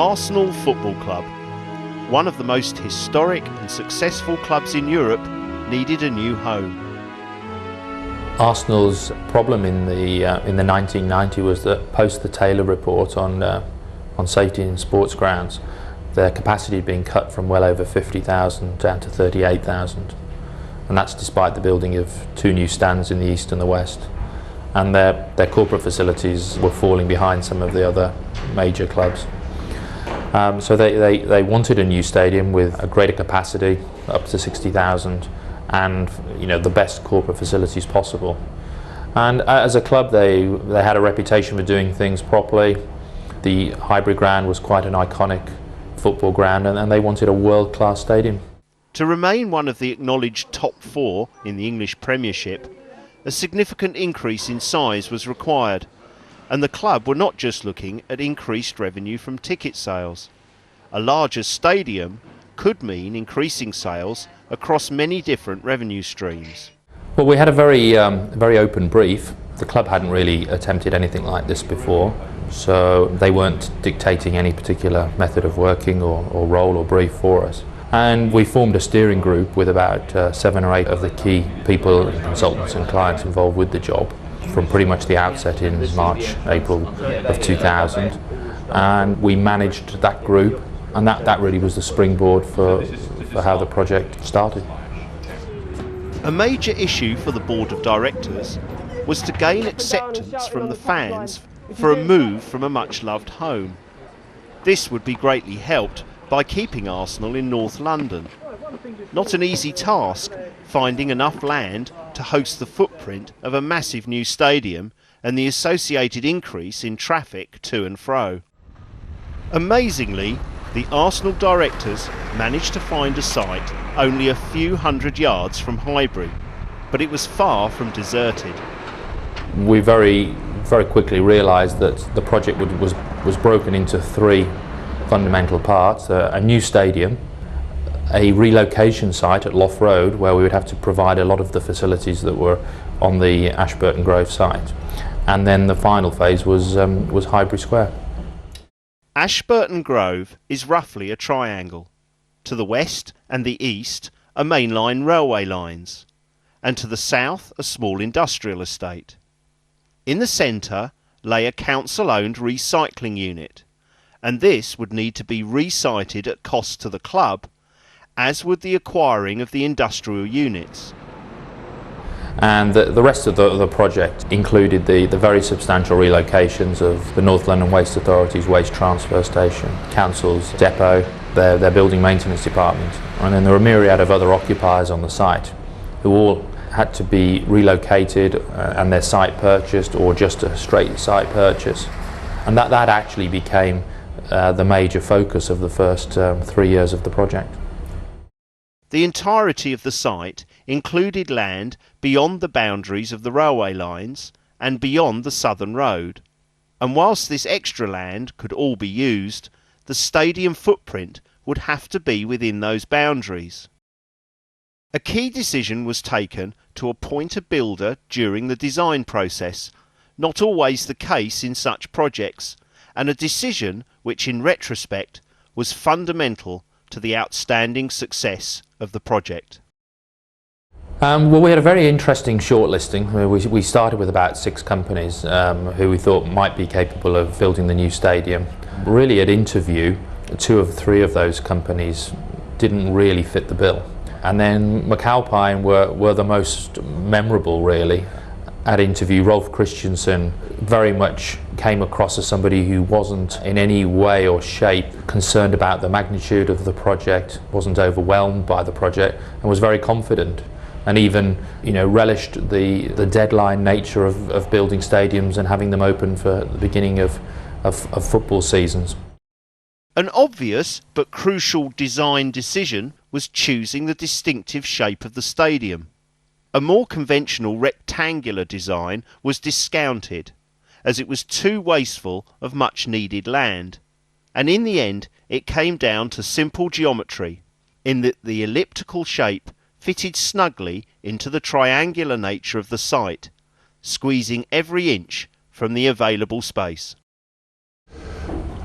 Arsenal Football Club, one of the most historic and successful clubs in Europe, needed a new home. Arsenal's problem in the 1990 was that post the Taylor report on safety in sports grounds, their capacity had been cut from well over 50,000 down to 38,000, and that's despite the building of 2 new stands in the east and the west. And their corporate facilities were falling behind some of the other major clubs. So they wanted a new stadium with a greater capacity, up to 60,000, and the best corporate facilities possible. And as a club, they had a reputation for doing things properly. The Highbury ground was quite an iconic football ground, and they wanted a world-class stadium. To remain one of the acknowledged top 4 in the English Premiership, a significant increase in size was required, and the club were not just looking at increased revenue from ticket sales. A larger stadium could mean increasing sales across many different revenue streams. Well, we had a very open brief. The club hadn't really attempted anything like this before, so they weren't dictating any particular method of working or role or brief for us. And we formed a steering group with about 7 or 8 of the key people, consultants and clients involved with the job from pretty much the outset in March, April of 2000. And we managed that group, and that really was the springboard for how the project started. A major issue for the board of directors was to gain acceptance from the fans for a move from a much-loved home. This would be greatly helped by keeping Arsenal in North London. Not an easy task, finding enough land to host the footprint of a massive new stadium and the associated increase in traffic to and fro. Amazingly, the Arsenal directors managed to find a site only a few hundred yards from Highbury, but it was far from deserted. We very quickly realised that the project was broken into 3 fundamental parts: a new stadium, a relocation site at Loft Road where we would have to provide a lot of the facilities that were on the Ashburton Grove site, and then the final phase was Highbury Square. Ashburton Grove is roughly a triangle. To the west and the east are mainline railway lines, and to the south a small industrial estate. In the centre lay a council-owned recycling unit, and this would need to be re-sited at cost to the club, as would the acquiring of the industrial units. And the rest of the project included the very substantial relocations of the North London Waste Authority's waste transfer station, council's depot, their building maintenance department, and then there were a myriad of other occupiers on the site who all had to be relocated and their site purchased, or just a straight site purchase. And that actually became the major focus of the first 3 years of the project. The entirety of the site included land beyond the boundaries of the railway lines and beyond the Southern Road. And whilst this extra land could all be used, the stadium footprint would have to be within those boundaries. A key decision was taken to appoint a builder during the design process, not always the case in such projects, and a decision which in retrospect was fundamental to the outstanding success of the project. Well, we had a very interesting shortlisting. We started with about 6 companies who we thought might be capable of building the new stadium. Really at interview, 2 of 3 of those companies didn't really fit the bill. And then McAlpine were the most memorable, really. At interview, Rolf Christensen very much came across as somebody who wasn't in any way or shape concerned about the magnitude of the project, wasn't overwhelmed by the project, and was very confident, and even relished the deadline nature of building stadiums and having them open for the beginning of football seasons. An obvious but crucial design decision was choosing the distinctive shape of the stadium. A more conventional rectangular design was discounted, as it was too wasteful of much needed land, and in the end it came down to simple geometry, in that the elliptical shape fitted snugly into the triangular nature of the site, squeezing every inch from the available space.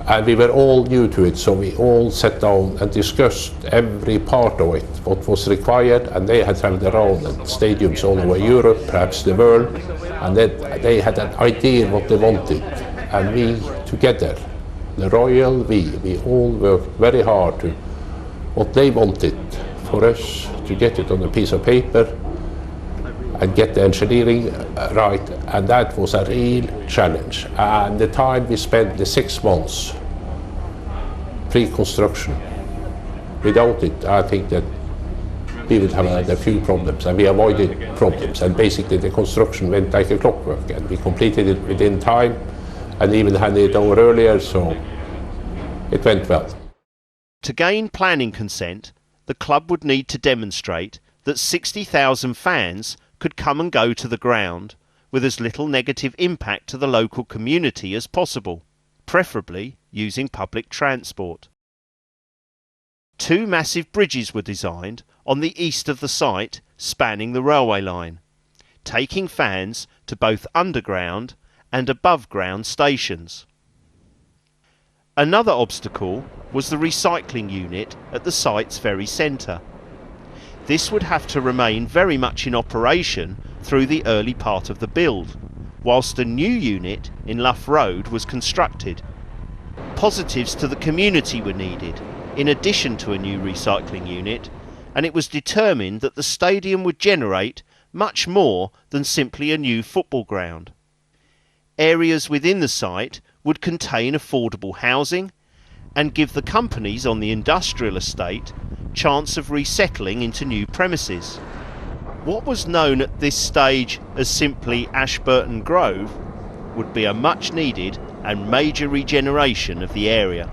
And we were all new to it, so we all sat down and discussed every part of it, what was required, and they had traveled around at stadiums all over Europe, perhaps the world, and they had an idea what they wanted. And we together, the Royal, we all worked very hard to what they wanted for us to get it on a piece of paper and get the engineering right, and that was a real challenge. And the time we spent, the 6 months pre-construction, without it, I think that we would have had a few problems, and we avoided problems, and basically the construction went like a clockwork, and we completed it within time, and even handed it over earlier, so it went well. To gain planning consent, the club would need to demonstrate that 60,000 fans could come and go to the ground with as little negative impact to the local community as possible, preferably using public transport. 2 massive bridges were designed on the east of the site spanning the railway line, taking fans to both underground and above ground stations. Another obstacle was the recycling unit at the site's very centre. This would have to remain very much in operation through the early part of the build, whilst a new unit in Lough Road was constructed. Positives to the community were needed, in addition to a new recycling unit, and it was determined that the stadium would generate much more than simply a new football ground. Areas within the site would contain affordable housing and give the companies on the industrial estate chance of resettling into new premises. What was known at this stage as simply Ashburton Grove would be a much needed and major regeneration of the area.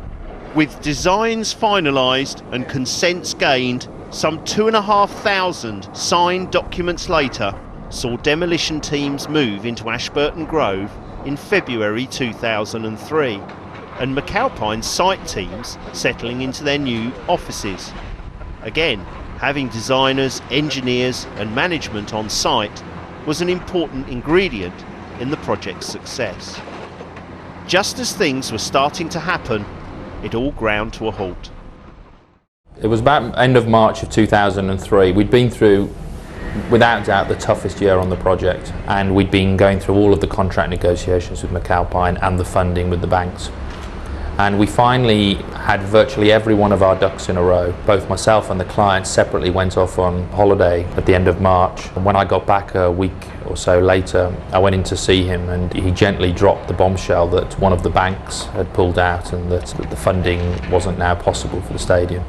With designs finalised and consents gained, some 2,500 signed documents later saw demolition teams move into Ashburton Grove in February 2003, and McAlpine's site teams settling into their new offices. Again, having designers, engineers and management on site was an important ingredient in the project's success. Just as things were starting to happen, it all ground to a halt. It was about end of March of 2003. We'd been through, without doubt, the toughest year on the project, and we'd been going through all of the contract negotiations with McAlpine and the funding with the banks. And we finally had virtually every one of our ducks in a row. Both myself and the client separately went off on holiday at the end of March. And when I got back a week or so later, I went in to see him, and he gently dropped the bombshell that one of the banks had pulled out and that the funding wasn't now possible for the stadium.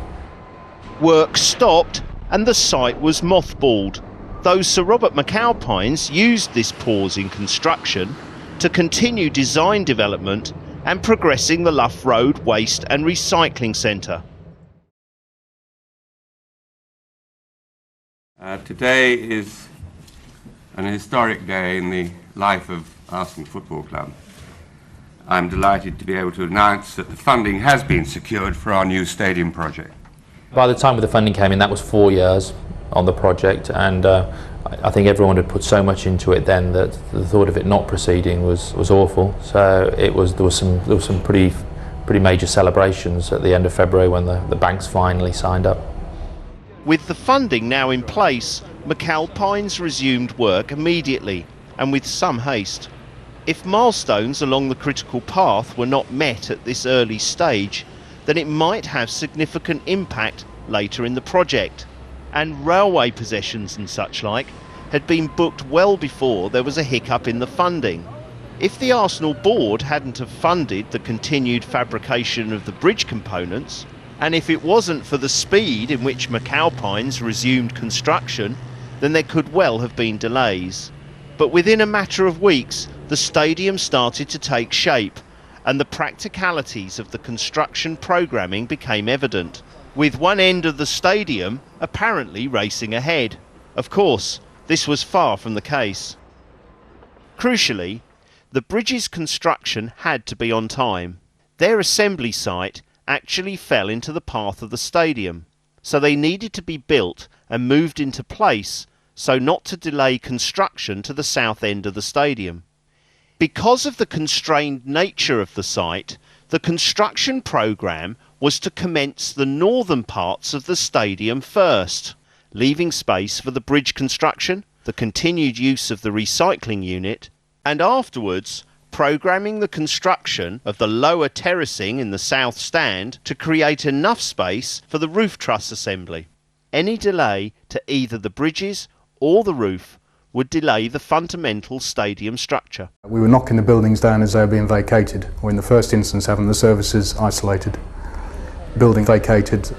Work stopped and the site was mothballed, though Sir Robert McAlpines used this pause in construction to continue design development and progressing the Lough Road Waste and Recycling Centre. Today is an historic day in the life of Arsenal Football Club. I'm delighted to be able to announce that the funding has been secured for our new stadium project. By the time the funding came in, that was 4 years on the project, and I think everyone had put so much into it then that the thought of it not proceeding was awful. So there was some pretty major celebrations at the end of February when the banks finally signed up. With the funding now in place, McAlpines resumed work immediately and with some haste. If milestones along the critical path were not met at this early stage, then it might have significant impact later in the project, and railway possessions and such like had been booked well before there was a hiccup in the funding. If the Arsenal board hadn't have funded the continued fabrication of the bridge components, and if it wasn't for the speed in which McAlpines resumed construction, then there could well have been delays. But within a matter of weeks, the stadium started to take shape, and the practicalities of the construction programming became evident, with one end of the stadium apparently racing ahead. Of course, this was far from the case. Crucially, the bridge's construction had to be on time. Their assembly site actually fell into the path of the stadium, so they needed to be built and moved into place so not to delay construction to the south end of the stadium. Because of the constrained nature of the site, The construction programme was to commence the northern parts of the stadium first, leaving space for the bridge construction, the continued use of the recycling unit, and afterwards programming the construction of the lower terracing in the south stand to create enough space for the roof truss assembly. Any delay to either the bridges or the roof would delay the fundamental stadium structure. We were knocking the buildings down as they were being vacated, or in the first instance having the services isolated. Building vacated,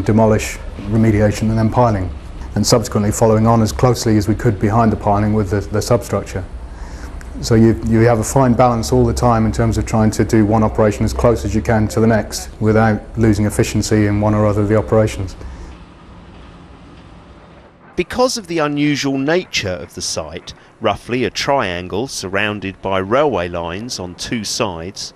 demolish, remediation and then piling. And subsequently following on as closely as we could behind the piling with the substructure. So you have a fine balance all the time in terms of trying to do one operation as close as you can to the next without losing efficiency in one or other of the operations. Because of the unusual nature of the site, roughly a triangle surrounded by railway lines on two sides,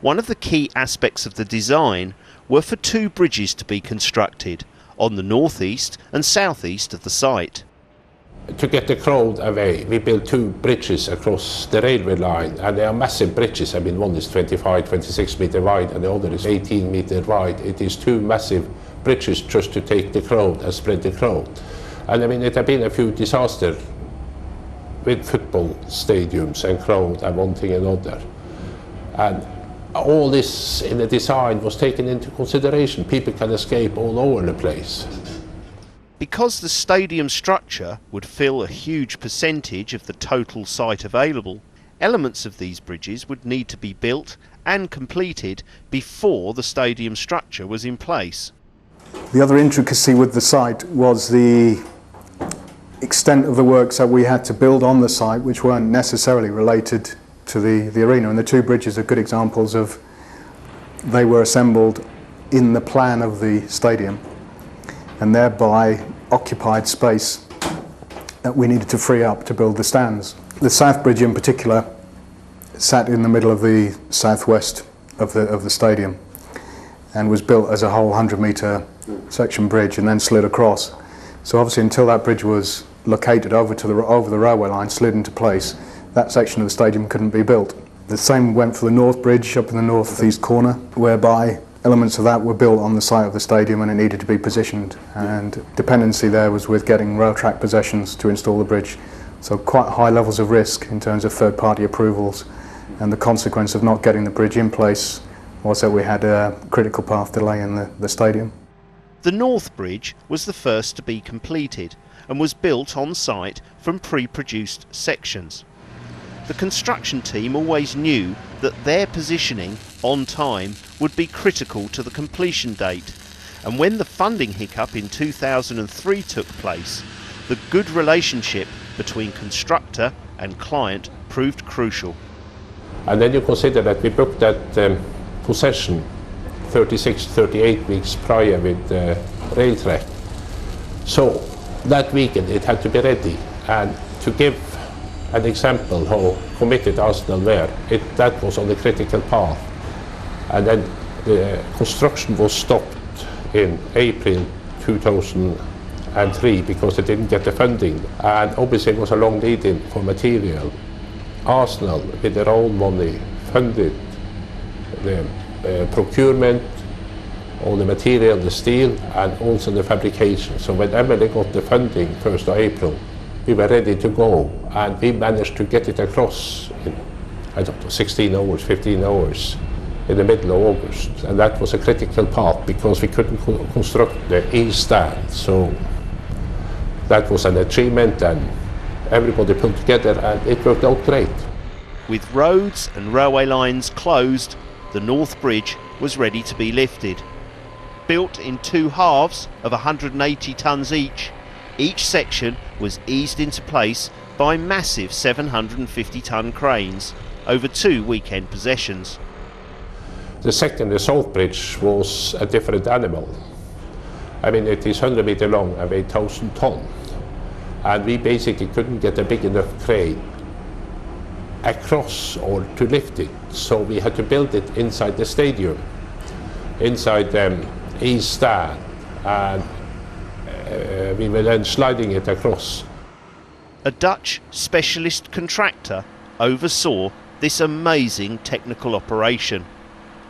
one of the key aspects of the design were for two bridges to be constructed on the northeast and southeast of the site. To get the crowd away, we built two bridges across the railway line, and they are massive bridges. I mean, one is 25, 26 meter wide, and the other is 18 meter wide. It is two massive bridges just to take the crowd and spread the crowd. And I mean, it have been a few disasters with football stadiums and crowd and one thing and another. And all this in the design was taken into consideration. People can escape all over the place. Because the stadium structure would fill a huge percentage of the total site available, elements of these bridges would need to be built and completed before the stadium structure was in place. The other intricacy with the site was the extent of the works that we had to build on the site, which weren't necessarily related to the arena. And the two bridges are good examples of, they were assembled in the plan of the stadium and thereby occupied space that we needed to free up to build the stands. The South Bridge in particular sat in the middle of the southwest of the stadium and was built as a whole 100-metre section bridge and then slid across. So obviously until that bridge was located over the railway line, slid into place, that section of the stadium couldn't be built. The same went for the North Bridge up in the northeast corner, whereby elements of that were built on the site of the stadium and it needed to be positioned, and dependency there was with getting rail track possessions to install the bridge. So quite high levels of risk in terms of third-party approvals, and the consequence of not getting the bridge in place was that we had a critical path delay in the stadium. The North Bridge was the first to be completed and was built on site from pre-produced sections. The construction team always knew that their positioning on time would be critical to the completion date, and when the funding hiccup in 2003 took place, the good relationship between constructor and client proved crucial. And then you consider that we booked that possession 36, 38 weeks prior with rail track. So that weekend it had to be ready, and to give an example how committed Arsenal were, that was on the critical path. And then the construction was stopped in April 2003 because they didn't get the funding, and obviously it was a long lead-in for material. Arsenal, with their own money, funded the procurement, all the material, the steel, and also the fabrication. So when Emirates got the funding 1st of April, we were ready to go, and we managed to get it across in, I don't know, 16 hours, 15 hours in the middle of August. And that was a critical part because we couldn't construct the east stand. So that was an achievement, and everybody pulled together, and it worked out great. With roads and railway lines closed, the North Bridge was ready to be lifted. Built in two halves of 180 tonnes each section was eased into place by massive 750-tonne cranes over 2 weekend possessions. The second, the South Bridge, was a different animal. I mean, it is 100 meter long and weighed 1,000 tonnes. And we basically couldn't get a big enough crane across or to lift it. So we had to build it inside the stadium, inside the east stand, and we were then sliding it across. A Dutch specialist contractor oversaw this amazing technical operation.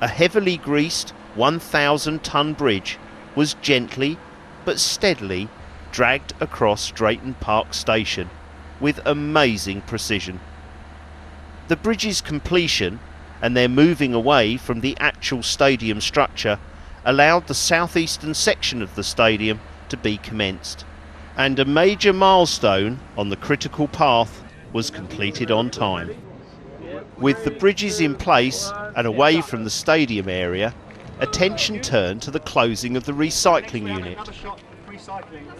A heavily greased 1,000-ton bridge was gently but steadily dragged across Drayton Park Station with amazing precision. The bridge's completion and their moving away from the actual stadium structure allowed the southeastern section of the stadium to be commenced, and a major milestone on the critical path was completed on time. With the bridges in place and away from the stadium area, attention turned to the closing of the recycling unit.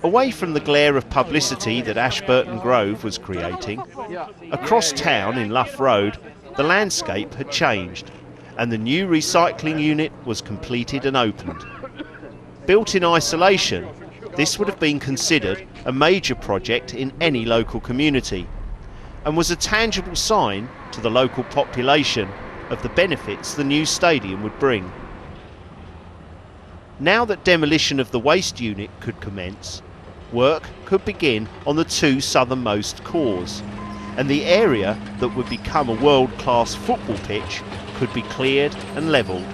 Away from the glare of publicity that Ashburton Grove was creating, across town in Luff Road, the landscape had changed, and the new recycling unit was completed and opened. Built in isolation, this would have been considered a major project in any local community, and was a tangible sign to the local population of the benefits the new stadium would bring. Now that demolition of the waste unit could commence, work could begin on the two southernmost cores, and the area that would become a world-class football pitch could be cleared and levelled.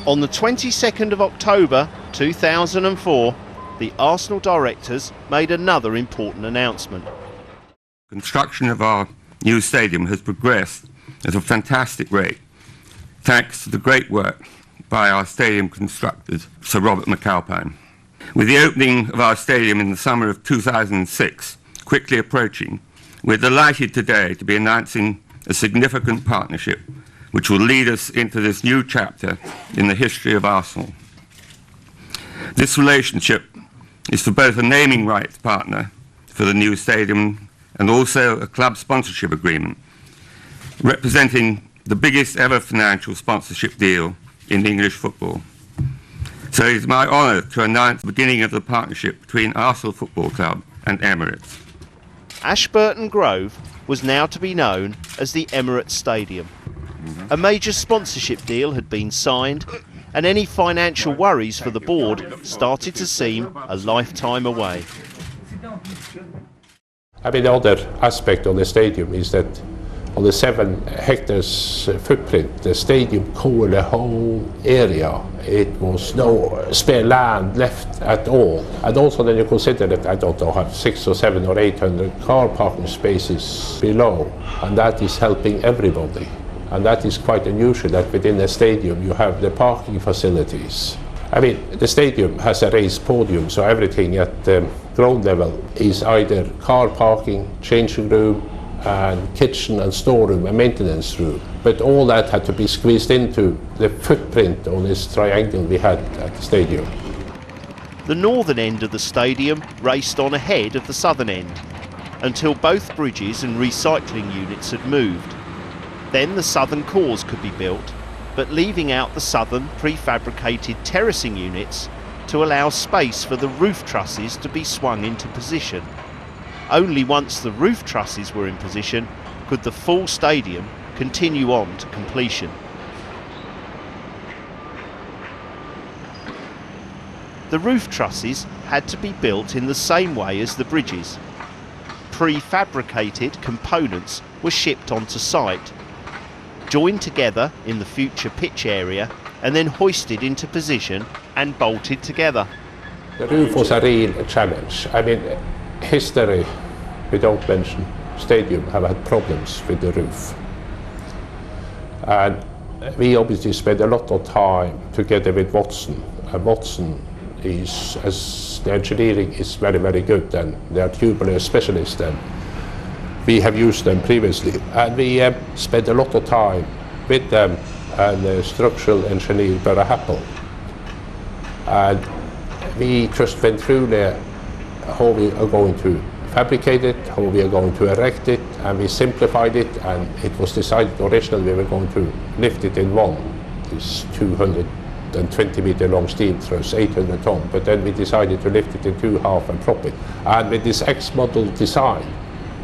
On the 22nd of October 2004, the Arsenal directors made another important announcement. Construction of our new stadium has progressed at a fantastic rate, thanks to the great work by our stadium constructors, Sir Robert McAlpine. With the opening of our stadium in the summer of 2006 quickly approaching, we're delighted today to be announcing a significant partnership which will lead us into this new chapter in the history of Arsenal. This relationship is for both a naming rights partner for the new stadium and also a club sponsorship agreement, representing the biggest ever financial sponsorship deal in English football. So it is my honour to announce the beginning of the partnership between Arsenal Football Club and Emirates. Ashburton Grove was now to be known as the Emirates Stadium. A major sponsorship deal had been signed, and any financial worries for the board started to seem a lifetime away. I mean, the other aspect of the stadium is that on the 7 hectares footprint, the stadium covered the whole area. It was no spare land left at all. And also then you consider that, I don't know, have 600 or 700 or 800 car parking spaces below, and that is helping everybody. And that is quite unusual that within the stadium you have the parking facilities. I mean, the stadium has a raised podium, so everything at the ground level is either car parking, changing room, and kitchen and storeroom and maintenance room. But all that had to be squeezed into the footprint on this triangle we had at the stadium. The northern end of the stadium raced on ahead of the southern end, until both bridges and recycling units had moved. Then the southern cores could be built, but leaving out the southern prefabricated terracing units to allow space for the roof trusses to be swung into position. Only once the roof trusses were in position could the full stadium continue on to completion. The roof trusses had to be built in the same way as the bridges. Prefabricated components were shipped onto site, joined together in the future pitch area, and then hoisted into position and bolted together. The roof was a real challenge. I mean, history, we don't mention, stadium have had problems with the roof. And we obviously spent a lot of time together with Watson. And Watson is, as the engineering is very, very good, and they are tubular specialists, and we have used them previously. And we spent a lot of time with them and the structural engineer Barra Happel. And we just went through how we are going to fabricate it, how we are going to erect it, and we simplified it, and it was decided originally we were going to lift it in one, this 220 meter long steel truss, 800 ton, but then we decided to lift it in 2.5 and prop it. And with this X-model design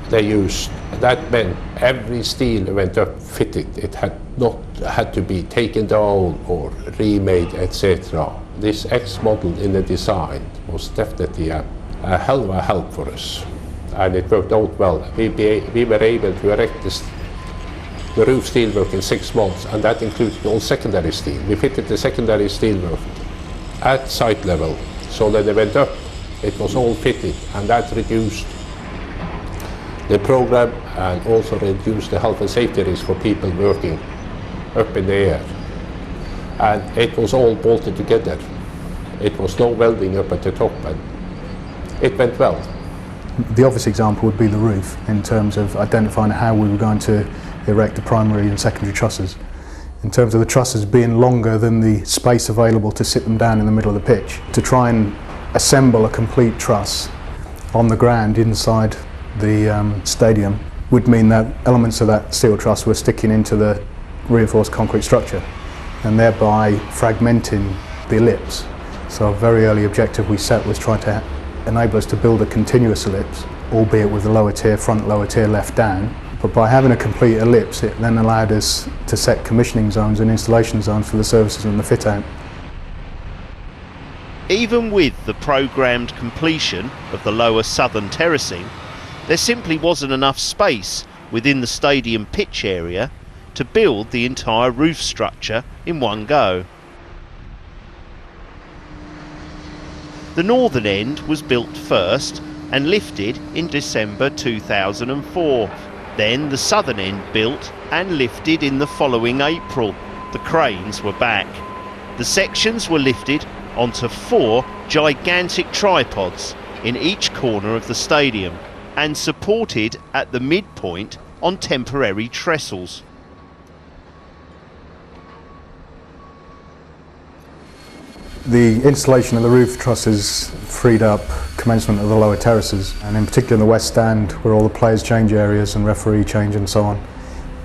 they used, that meant every steel went up fitted. It had not had to be taken down or remade, etc. This X-model in the design was definitely a hell of a help for us, and it worked out well. We were able to erect the roof steelwork in 6 months, and that included all secondary steel. We fitted the secondary steelwork at site level, so that they went up, it was all fitted, and that reduced the program and also reduced the health and safety risk for people working up in the air. And it was all bolted together. It was no welding up at the top, and it went well. The obvious example would be the roof, in terms of identifying how we were going to erect the primary and secondary trusses. In terms of the trusses being longer than the space available to sit them down in the middle of the pitch. To try and assemble a complete truss on the ground inside the stadium would mean that elements of that steel truss were sticking into the reinforced concrete structure and thereby fragmenting the ellipse. So a very early objective we set was try to enable us to build a continuous ellipse, albeit with the lower tier front, lower tier left down. But by having a complete ellipse, it then allowed us to set commissioning zones and installation zones for the services and the fit out. Even with the programmed completion of the lower southern terracing, there simply wasn't enough space within the stadium pitch area to build the entire roof structure in one go. The northern end was built first and lifted in December 2004. Then the southern end built and lifted in the following April. The cranes were back. The sections were lifted onto 4 gigantic tripods in each corner of the stadium and supported at the midpoint on temporary trestles. The installation of the roof trusses freed up commencement of the lower terraces, and in particular in the west stand, where all the players change areas and referee change and so on,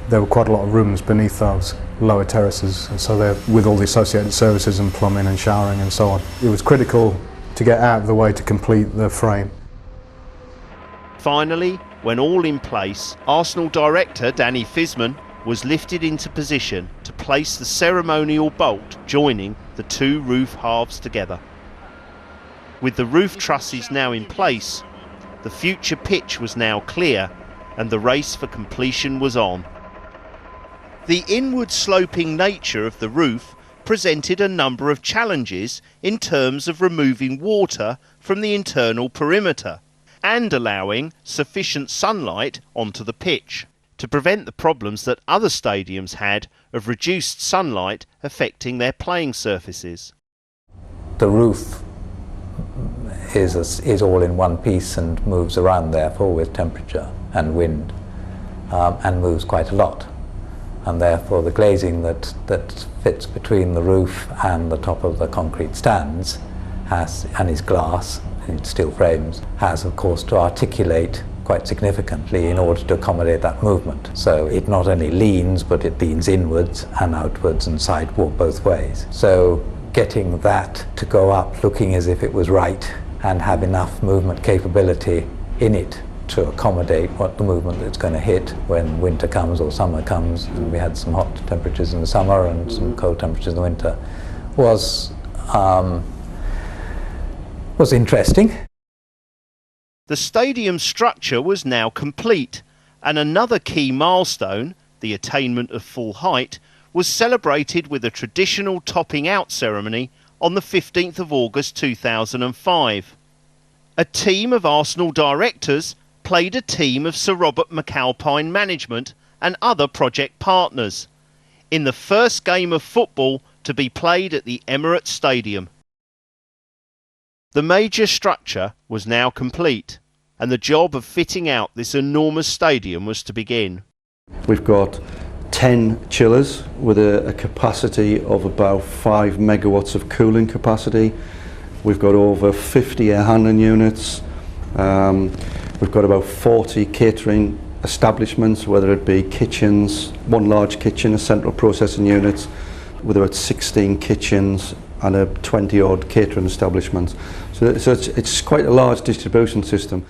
there were quite a lot of rooms beneath those lower terraces, and so they're with all the associated services and plumbing and showering and so on. It was critical to get out of the way to complete the frame. Finally, when all in place, Arsenal director Danny Fisman was lifted into position to place the ceremonial bolt joining the 2 roof halves together. With the roof trusses now in place, the future pitch was now clear and the race for completion was on. The inward sloping nature of the roof presented a number of challenges in terms of removing water from the internal perimeter and allowing sufficient sunlight onto the pitch to prevent the problems that other stadiums had of reduced sunlight affecting their playing surfaces. The roof is all in one piece and moves around therefore with temperature and wind, and moves quite a lot, and therefore the glazing that fits between the roof and the top of the concrete stands and is glass in steel frames has of course to articulate quite significantly in order to accommodate that movement. So it not only leans, but it leans inwards and outwards and sideward both ways. So getting that to go up looking as if it was right and have enough movement capability in it to accommodate what the movement that's going to hit when winter comes or summer comes, and we had some hot temperatures in the summer and some cold temperatures in the winter, was interesting. The stadium structure was now complete, and another key milestone, the attainment of full height, was celebrated with a traditional topping out ceremony on the 15th of August 2005. A team of Arsenal directors played a team of Sir Robert McAlpine management and other project partners in the first game of football to be played at the Emirates Stadium. The major structure was now complete, and the job of fitting out this enormous stadium was to begin. We've got 10 chillers with a capacity of about 5 megawatts of cooling capacity. We've got over 50 air handling units. We've got about 40 catering establishments, whether it be kitchens, one large kitchen, a central processing unit, with about 16 kitchens and a 20-odd catering establishments. So it's quite a large distribution system.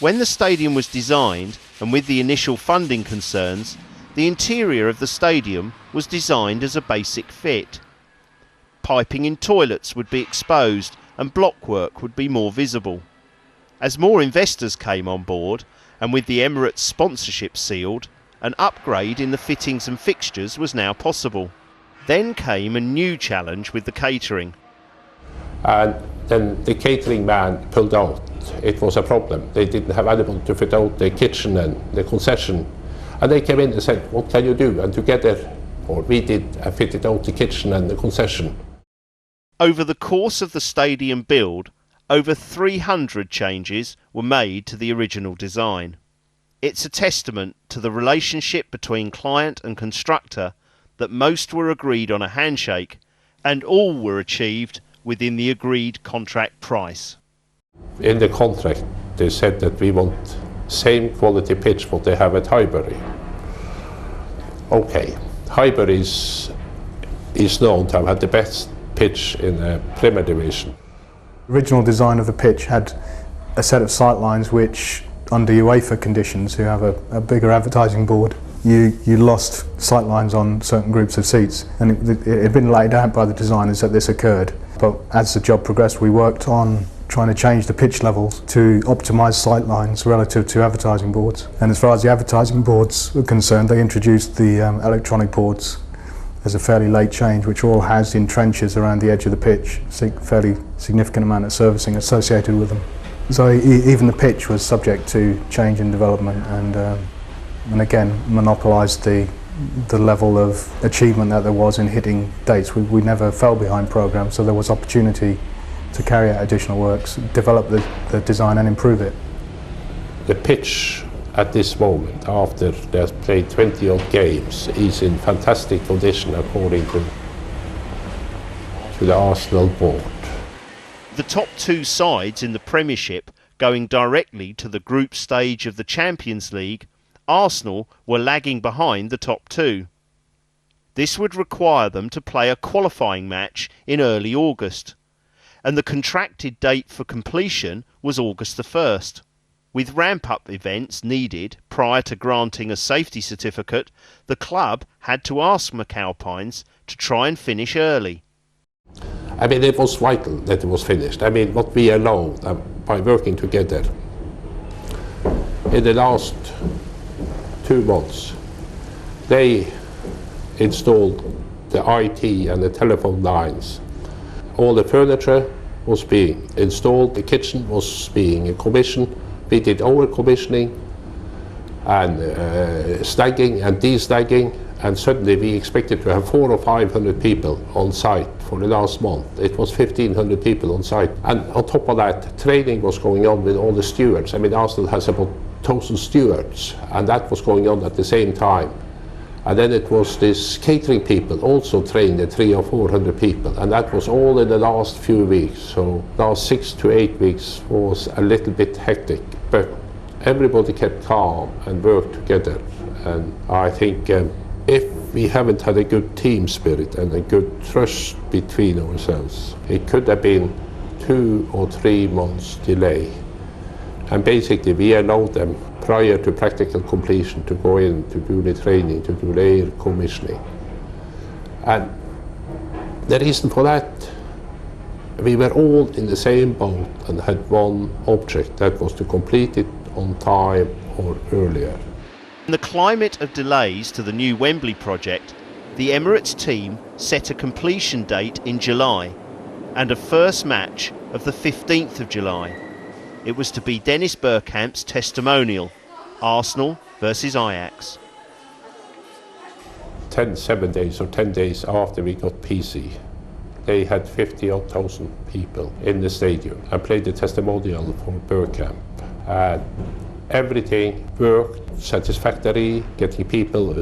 When the stadium was designed, and with the initial funding concerns, the interior of the stadium was designed as a basic fit. Piping in toilets would be exposed and blockwork would be more visible. As more investors came on board, and with the Emirates sponsorship sealed, an upgrade in the fittings and fixtures was now possible. Then came a new challenge with the catering. And then the catering man pulled out. It was a problem. They didn't have anyone to fit out the kitchen and the concession. And they came in and said, what can you do? And together, or we did, fitted out the kitchen and the concession. Over the course of the stadium build, over 300 changes were made to the original design. It's a testament to the relationship between client and constructor that most were agreed on a handshake and all were achieved within the agreed contract price. In the contract, they said that we want same quality pitch what they have at Highbury. Okay, Highbury is known to have had the best pitch in the Premier Division. The original design of the pitch had a set of sight lines which, under UEFA conditions, who have a bigger advertising board, you lost sight lines on certain groups of seats, and it had been laid out by the designers that this occurred. But as the job progressed, we worked on trying to change the pitch levels to optimise sight lines relative to advertising boards. And as far as the advertising boards were concerned, they introduced the electronic boards as a fairly late change, which all has in trenches around the edge of the pitch, fairly significant amount of servicing associated with them. So even the pitch was subject to change and development, and again monopolised the level of achievement that there was in hitting dates. We never fell behind programmes, so there was opportunity to carry out additional works, develop the design and improve it. The pitch at this moment, after they've played 20 odd games, is in fantastic condition according to the Arsenal board. The top two sides in the Premiership going directly to the group stage of the Champions League, Arsenal were lagging behind the top two. This would require them to play a qualifying match in early August, and the contracted date for completion was August the 1st. With ramp-up events needed prior to granting a safety certificate, the club had to ask McAlpines to try and finish early. I mean, it was vital that it was finished. I mean, what we allowed by working together in the last 2 months, they installed the IT and the telephone lines. All the furniture was being installed, the kitchen was being commissioned. We did our commissioning and snagging and de-snagging, and suddenly we expected to have 400 or 500 people on site for the last month. It was 1,500 people on site. And on top of that, training was going on with all the stewards. I mean, Arsenal has about 1,000 stewards, and that was going on at the same time. And then it was this catering people also trained the 300 or 400 people, and that was all in the last few weeks. So last 6 to 8 weeks was a little bit hectic, but everybody kept calm and worked together. And I think if we haven't had a good team spirit and a good trust between ourselves, it could have been 2 or 3 months delay. And basically we allowed them prior to practical completion to go in to do the training, to do their commissioning. And the reason for that, we were all in the same boat and had one object, that was to complete it on time or earlier. In the climate of delays to the new Wembley project, the Emirates team set a completion date in July and a first match of the 15th of July. It was to be Dennis Bergkamp's testimonial, Arsenal versus Ajax. 7 days or 10 days after we got PC, they had 50,000 people in the stadium and played the testimonial for Bergkamp. And everything worked satisfactory, getting people,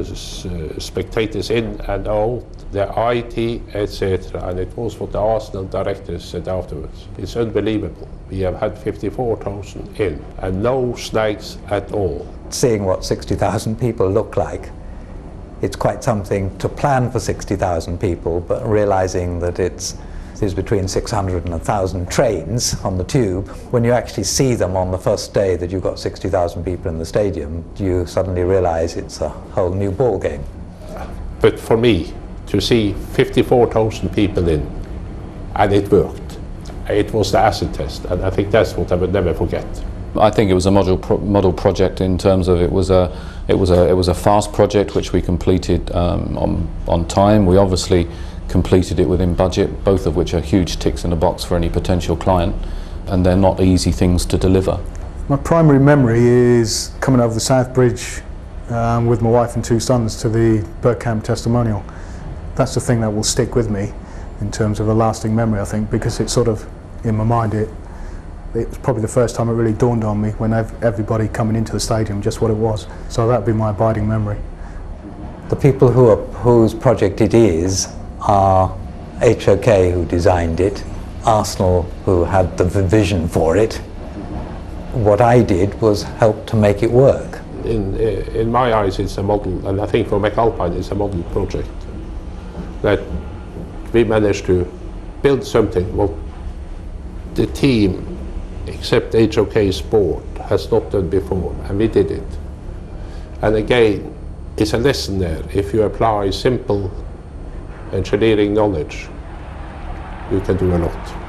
spectators in and out, the IT, etc. And it was what the Arsenal directors said afterwards. It's unbelievable. We have had 54,000 in and no snags at all. Seeing what 60,000 people look like, it's quite something to plan for 60,000 people, but realizing that there's between 600 and 1,000 trains on the tube. When you actually see them on the first day that you've got 60,000 people in the stadium, you suddenly realize it's a whole new ball game. But for me, to see 54,000 people in, and it worked. It was the acid test, and I think that's what I would never forget. I think it was a model project in terms of it was a fast project which we completed on time. We obviously completed it within budget, both of which are huge ticks in the box for any potential client, and they're not easy things to deliver. My primary memory is coming over the South Bridge with my wife and 2 sons to the Bergkamp testimonial. That's the thing that will stick with me in terms of a lasting memory, I think, because it's sort of in my mind. It was probably the first time it really dawned on me when everybody coming into the stadium just what it was. So that would be my abiding memory. The people whose project it is are HOK, who designed it, Arsenal, who had the vision for it. What I did was help to make it work. In my eyes, it's a model, and I think for McAlpine it's a model project, that we managed to build something what the team, except HOK Sport, has not done before, and we did it. And again, it's a lesson there. If you apply simple engineering knowledge, you can do a lot.